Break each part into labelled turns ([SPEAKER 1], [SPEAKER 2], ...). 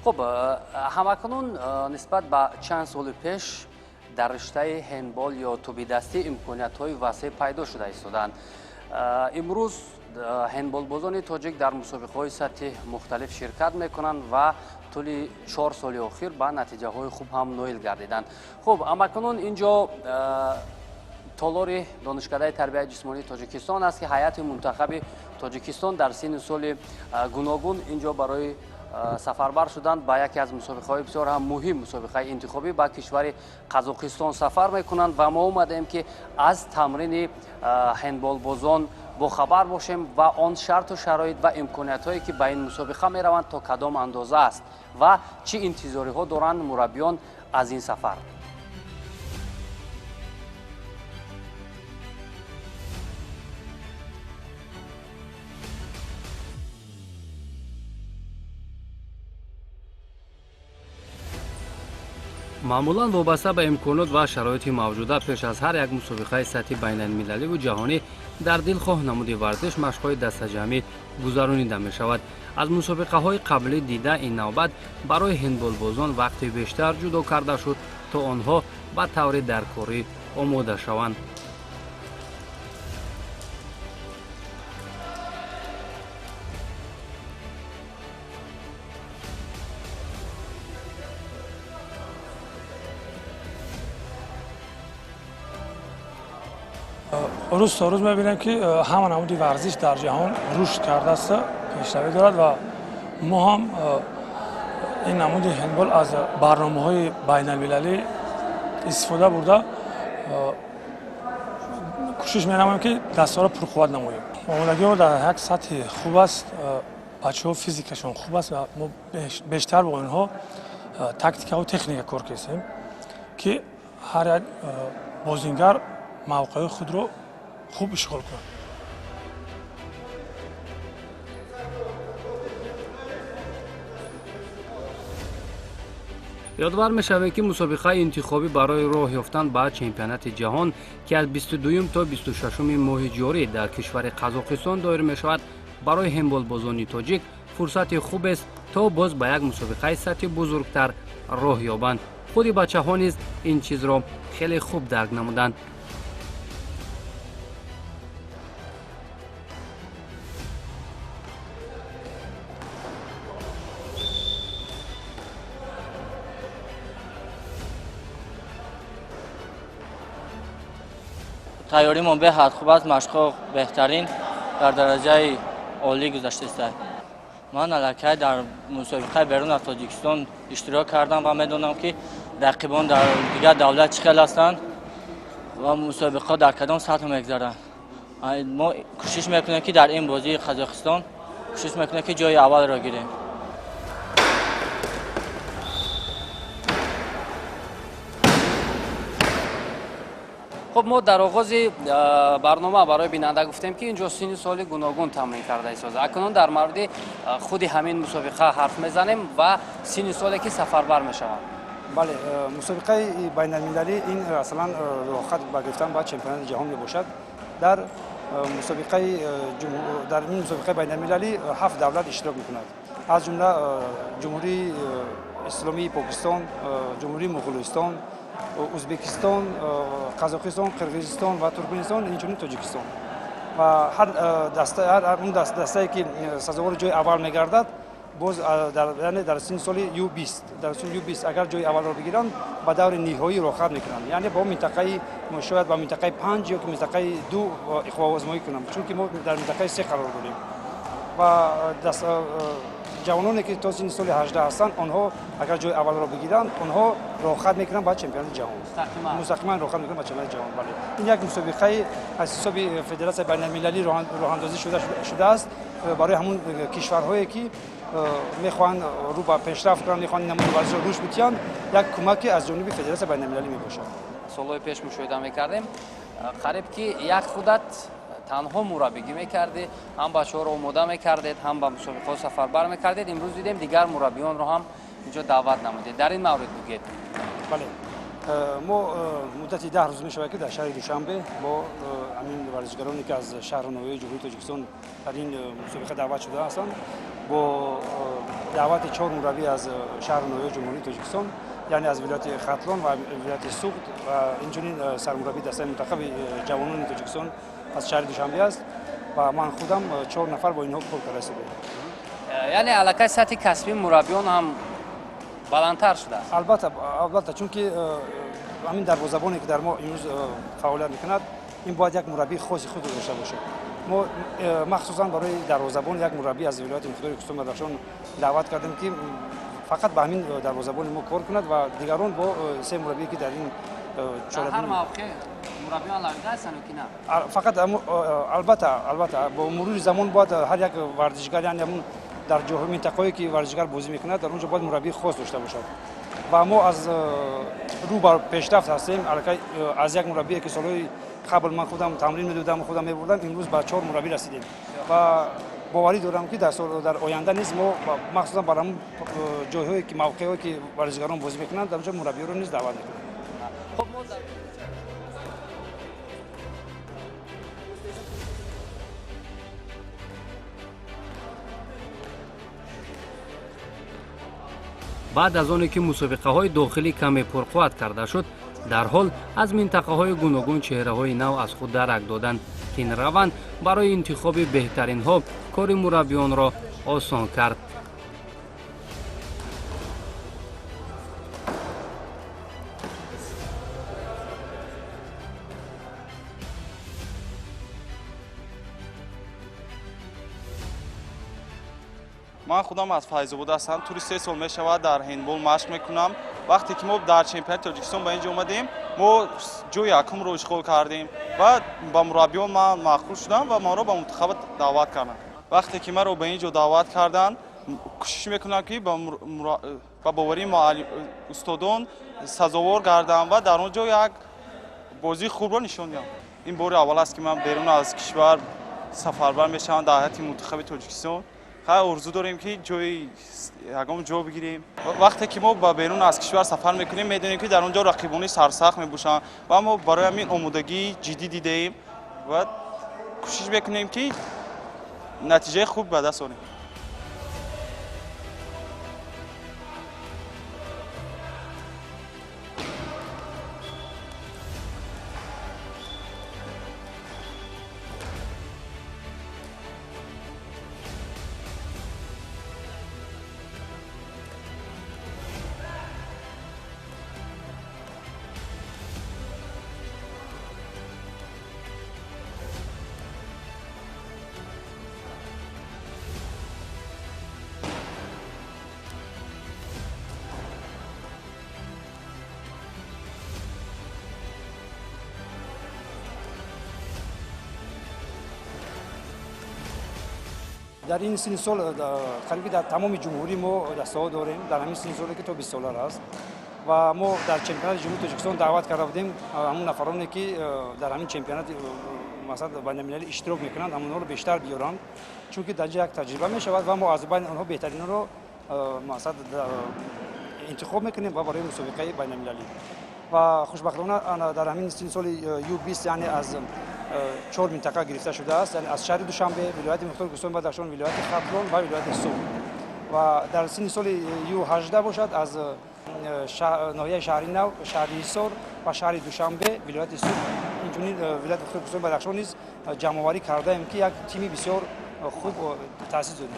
[SPEAKER 1] خب همکنون نسبت به چند سال پیش در رشته هندبال یا توپ دستی امکانیت‌های وسیع پیدا شده ایستادند. امروز هندبالبازان تاجیک در مسابقه‌های سطح مختلف شرکت می‌کنند و طول 4 سال اخیر به نتیجه‌های خوب هم نائل گردیدند. خب همکنون اینجا تالار دانشکده تربیت جسمانی تاجیکستان است که هیئت منتخب تاجیکستان در سن سال گوناگون اینجا برای سفربر شدند به یکی از مسابقه‌های بسیار هم مهم مسابقه انتخابی به کشور قزاقستان سفر می‌کنند و ما اومدیم که از تمرین هندبالبازان با خبر باشیم و آن شرط و شرایط و امکانیت‌هایی که به این مسابقه می‌روند تا کدام اندازه است و چه انتظاری‌ها دارند مربیان از این سفر. معمولاً وابسته به امکانات و شرایط موجوده پیش از هر یک مسابقه سطحی بین المللی و جهانی در دلخواه نمود ورزش مشق‌های دسته‌جمعی گذرانیده می شود. از مسابقه های قبلی دیده این نوبت برای هندبالبازان وقتی بیشتر جدا کرده شد تا آنها به طور درکاری آماده شوند.
[SPEAKER 2] روز تا روز می‌بینیم که همان نمود ورزش در جهان رشد کرده است، پیشروی دارد و ما هم این نمود هندبال از برنامه‌های بین‌المللی استفاده برده کوشش می‌نماییم که دست‌ها را پرقوت نماییم. آمادگی ما در یک سطح خوب است، بچه‌ها فیزیکشون خوب است و ما بیشتر با آنها تاکتیک و تکنیک کار کردیم که هر یک بازیگر موقع خود رو خوب اشغال کنند.
[SPEAKER 1] یادآور می‌شود که مسابقه انتخابی برای راه یافتن به چمپیونات جهان که از 22 تا 26 ماه جاری در کشور قزاقستان دایر می‌شود برای هندبالبازان تاجیک فرصت خوب است تا باز به یک مسابقه سطح بزرگتر راه یابند. خود بچه‌ها نیز این چیز را خیلی خوب درک نمودند.
[SPEAKER 3] تیاریمون به حد خوب است، مشق‌ها بهترین در درجه عالی گذشته است. من الکی در مسابقه بیرون از تاجیکستان اشتراک کردم و میدونم که رقیبان در دیگر دولت چقدر هستند و مسابقه در کدام سطح میگذرند. ما کوشش میکنیم که در این بازی قزاقستان کوشش میکنیم که جای اول را گیریم.
[SPEAKER 1] خب ما در آغاز برنامه برای بیننده گفتیم که اینجا سن سال گوناگون تمرین کرده است. اکنون در مورد خود همین مسابقه حرف میزنیم و سن سالی که سفربر میشوند.
[SPEAKER 4] بله، مسابقه بین المللی این اصلا راحت با گرفتن با چمپیونات جهان میباشد. در این مسابقه بین المللی 7 دولت اشتراک میکند، از جمله جمهوری اسلامی پاکستان، جمهوری مغولستان، ازبکستان، قزاقستان، قرقیزستان و ترکمنستان، اینچنین تاجیکستان و هر دسته که سزاوار جای اول میگردد باز در سن سال U20 در سن U20 اگر جای اول را بگیرند به دور نهایی راحت میکنند، یعنی با منطقه شاید با منطقه 5 یا که منطقه 2 اخوا آزمایی کنند، چون که ما در منطقه 3 قرار داریم و جوانانی که تا سن سال 18 هستند آنها اگر جای اول را بگیرند آنها راحت میکنند با چمپیونات جهان، مستقیما راحت میکنند با چمپیونات جهان. بله، این یک مسابقه از حساب فدراسیون بین المللی راه اندازی شده است برای همون کشورهایی که میخوان رو به پیشرفت کنند، میخوان نمود ورزش رو روش بتیان، یک کمک از جانب فدراسیون بین المللی میباشد.
[SPEAKER 1] سالهای پیش مشاهده میکردیم قریب که یک خودت تنها مربیگی میکردید، هم بچه‌ها رو آماده میکردید، هم به مسابقه سفربر میکردید. امروز دیدیم دیگر مربیان رو هم اینجا دعوت نمودید. در این مورد بگید.
[SPEAKER 4] بله، ما مدت 10 روز میشه که در شهر دوشنبه با همین ورزشکارانی که از شهر نوی جمهوری تاجیکستان در این مسابقه دعوت شده هستند با دعوت 4 مربی از شهر نوی جمهوری تاجیکستان، یعنی از ولایت ختلان و ولایت سوخت و اینجوری سرمربی دسته منتخب جوانان تاجیکستان از شهر دوشنبه است و من خودم 4 نفر با اینها کار کرده بودم.
[SPEAKER 1] یعنی علاقه سطح کسبی مربیان هم بلندتر شده است.
[SPEAKER 4] البته چون که همین دروازه‌بانی که در ما امروز فعالیت میکند این باید یک مربی خاص خود داشته باشه. ما مخصوصا برای دروازه‌بان یک مربی از ولایت مختار کستان بدخشان دعوت کردیم که فقط به همین دروازه‌بان ما کار کند و دیگران با 3 مربی که در این
[SPEAKER 1] در هر موقع مربیان لایق هستند که نه؟
[SPEAKER 4] فقط البته با مرور زمان باید هر یک ورزشکار یعنی همون در جاهای منطقه‌ای که ورزشکار بازی میکند در اونجا باید مربی خاص داشته باشد و ما از رو بر پیشرفت هستیم. از یک مربی که سالهای قبل من خودم تمرین میدادم خودم میبردم امروز با 4 مربی رسیدیم و باوری دارم که در آینده نیز ما مخصوصا برای جاهایی که موقعی که ورزشکاران بازی میکنند در اونجا مربی رو نیز دعوت میکنیم.
[SPEAKER 1] خب بعد از آنی که مسابقه های داخلی کمی پرقوت کرده شد، در حال از منطقه های گوناگون چهره های نو از خود درک دادند که این روند برای انتخاب بهترین ها کار مربیان را آسان کرد.
[SPEAKER 5] من خودم از فیض‌آباد هستم. توی 3 سال میشود در هندبال مشق میکنم. وقتی که ما در چمپیونات تاجیکستان به اینجا اومدیم ما جای یکم رو اشغال کردیم و با مربیان من مخلوط شدم و ما رو به منتخب دعوت کردن. وقتی که ما رو به اینجا دعوت کردن کوشش میکنم که با باوری استادان سزاوار گردم و در اونجا یک بازی خوب رو نشون دهم. این بار اول است که من بیرون از کشور سفربر میشم در هیئت منتخب تاجیکستان. خیلی آرزو داریم که یگام جا بگیریم. وقتی که ما با بیرون از کشور سفر میکنیم میدونیم که در اونجا رقیبانی سرسخت میباشن و ما برای همین آمادگی جدی دیدیم و کوشش میکنیم که نتیجه خوب به دست آوریم.
[SPEAKER 4] در این سن سال قریبی در تمام جمهوری ما دسته‌ها داریم. در همین سن سالی که تا 20 ساله است و ما در چمپیونات جمهوری تاجیکستان دعوت کرده بودیم همون نفرانی که در همین چمپیونات مثلا بین‌المللی اشتراک میکنند همونها رو بیشتر بیارن چون که در یک تجربه میشود و ما از بین آنها بهترین رو مثلا انتخاب میکنیم و برای مسابقه بین‌المللی و خوشبختانه در همین سن سال U20 یعنی از 4 منطقه گرفته شده است، یعنی از شهر دوشنبه، ولایت مختار کستان بدخشان، ولایت ختلان و ولایت سوخت و در سن سال U18 باشد از ناحیه شهر نو، شهر ایسار و شهر دوشنبه، ولایت سوخت اینجوری ولایت مختار کستان بدخشان نیز جمع‌آوری کرده ایم که یک تیم بسیار خوب تأسیس دادیم.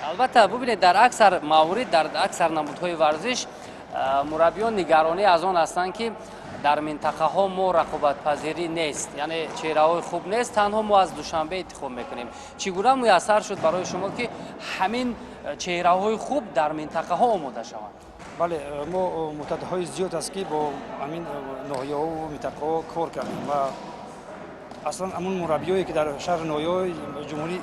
[SPEAKER 1] البته ببینید در اکثر موارد در اکثر نمودهای ورزش مربیان نگرانی از آن هستند که در منطقه ها ما رقابت پذیری نیست، یعنی چهره های خوب نیست، تنها ما از دوشنبه انتخاب میکنیم. چگونه میسر شد برای شما که همین چهره های خوب در منطقه ها آماده شوند؟
[SPEAKER 4] بله، ما مدت های زیاد است که با همین ناحیه ها و منطقه ها کار کردیم و اصلا همون مربیایی که در شهر ناحیه جمهوری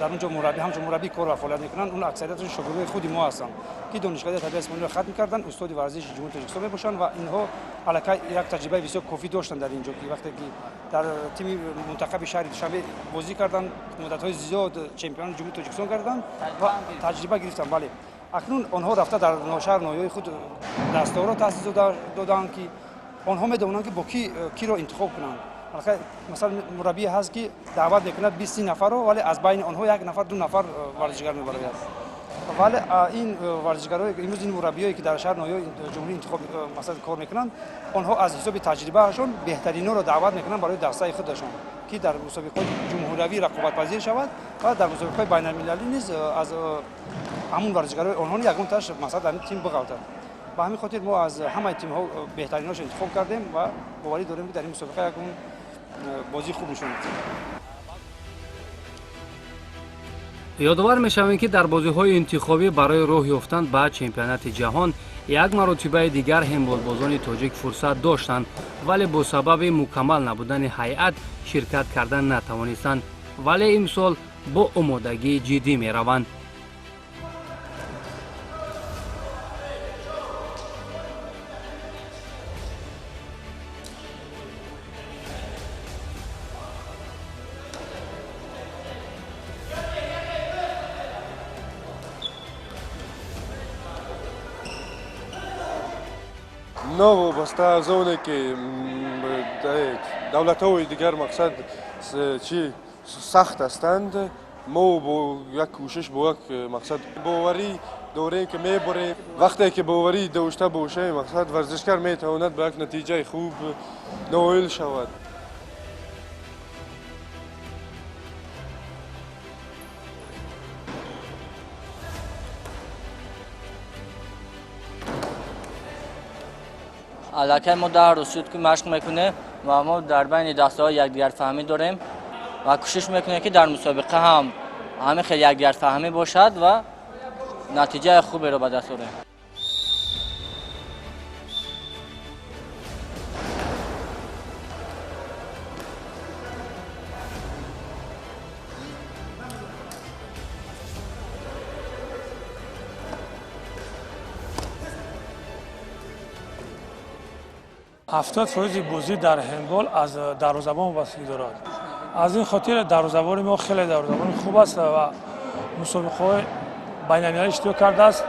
[SPEAKER 4] در اونجا مربی همچون مربی کار و فعالیت میکنن اون اکثریتشون شاگردای خود ما هستن که دانشگاه طبیعی اسماعیلی رو ختم میکردن، استاد ورزش جمهوری تاجیکستان میباشن و اینها علاقه یک تجربه بسیار کافی داشتن در اینجا که وقتی که در تیم منتخب شهر دوشنبه بازی کردن مدت های زیاد چمپیون جمهوری تاجیکستان کردن و تجربه گرفتن. بله، اکنون آنها رفته در شهر ناحیه خود دسته‌ها را تأسیس دادن که آنها میدونن که با کی رو انتخاب کنن. مثلا مربی هست که دعوت میکنه 20 نفر رو، ولی از بین آنها یک نفر دو نفر ورزشکار میبره. ولی این ورزشکارایی که امروز این مربیایی که در شهر نوی جمهوری انتخاب مثلا کار میکنن، آنها از حساب تجربهشون بهترینا رو دعوت میکنن برای دسته خودشون که در مسابقات جمهوری رقابت پذیر شود و در مسابقات بین المللی نیز از همون ورزشکارای آنها یگان تاش مثلا در تیم بگوتن. به همین خاطر ما از همه تیم ها بهتریناش انتخاب کردیم و باوری داریم که در این مسابقه یگان بازی خوب نشون میدیم.
[SPEAKER 1] یادآور می‌شویم که در بازی‌های انتخابی برای راه یافتن به چمپیونات جهان یک مرتبه دیگر هندبالبازان تاجیک فرصت داشتند، ولی با سبب مکمل نبودن هیئت شرکت کردن نتوانستند، ولی امسال با آمادگی جدی می‌روند.
[SPEAKER 6] وابسته از اونه که دولت‌های دیگر مقصد چی سخت هستند، ما با یک کوشش با یک مقصد باوری داریم که میبریم. وقتی که باوری داشته باشه مقصد ورزشکار میتواند به یک نتیجه خوب نائل شود.
[SPEAKER 3] الکی ما در روز شد که مشق میکنه و ما در بین دسته یکدیگر فهمی داریم و کوشش میکنه که در مسابقه هم همه خیلی یکدیگر فهمی باشد و نتیجه خوبی رو به دست آوریم.
[SPEAKER 2] هفتاد فیصد بازی در هندبال از دروازه‌بان وابستگی دارد. از این خاطر دروازه‌بان ما خیلی دروازه‌بان خوب است و مسابقه‌های بین‌المللی اشتراک کرده است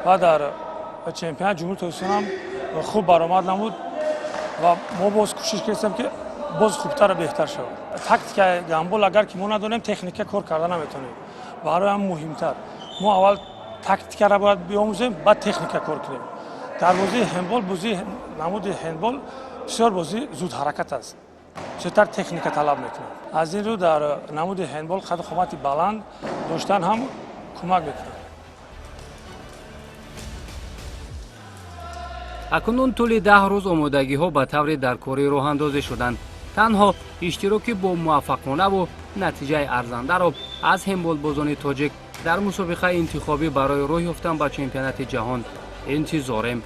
[SPEAKER 2] و در چمپیونات جمهوری تاجیکستان هم خوب برآمد نمود و ما باز کوشش کردیم که باز خوبتر و بهتر شود. تاکتیک هندبال اگر که ما ندانیم تکنیک کار کردن نمیتونیم. برای هم مهمتر ما اول تاکتیک را باید بیاموزیم بعد تکنیک کار کنیم. در بازی هندبال بازی نمود هندبال بسیار بازی زود حرکت است. بسیار تکنیک طلب میکنه. از این رو در نمود هندبال قد قامت بلند داشتن هم کمک میکنه.
[SPEAKER 1] اکنون طول 10 روز آمادگی‌ها به طور در کاری راه اندازی شدند. تنها اشتراکی با موفقانه و نتیجه ارزنده را از هندبالبازان تاجیک در مسابقه انتخابی برای راه یافتن به چمپیونات جهان انتظاریم.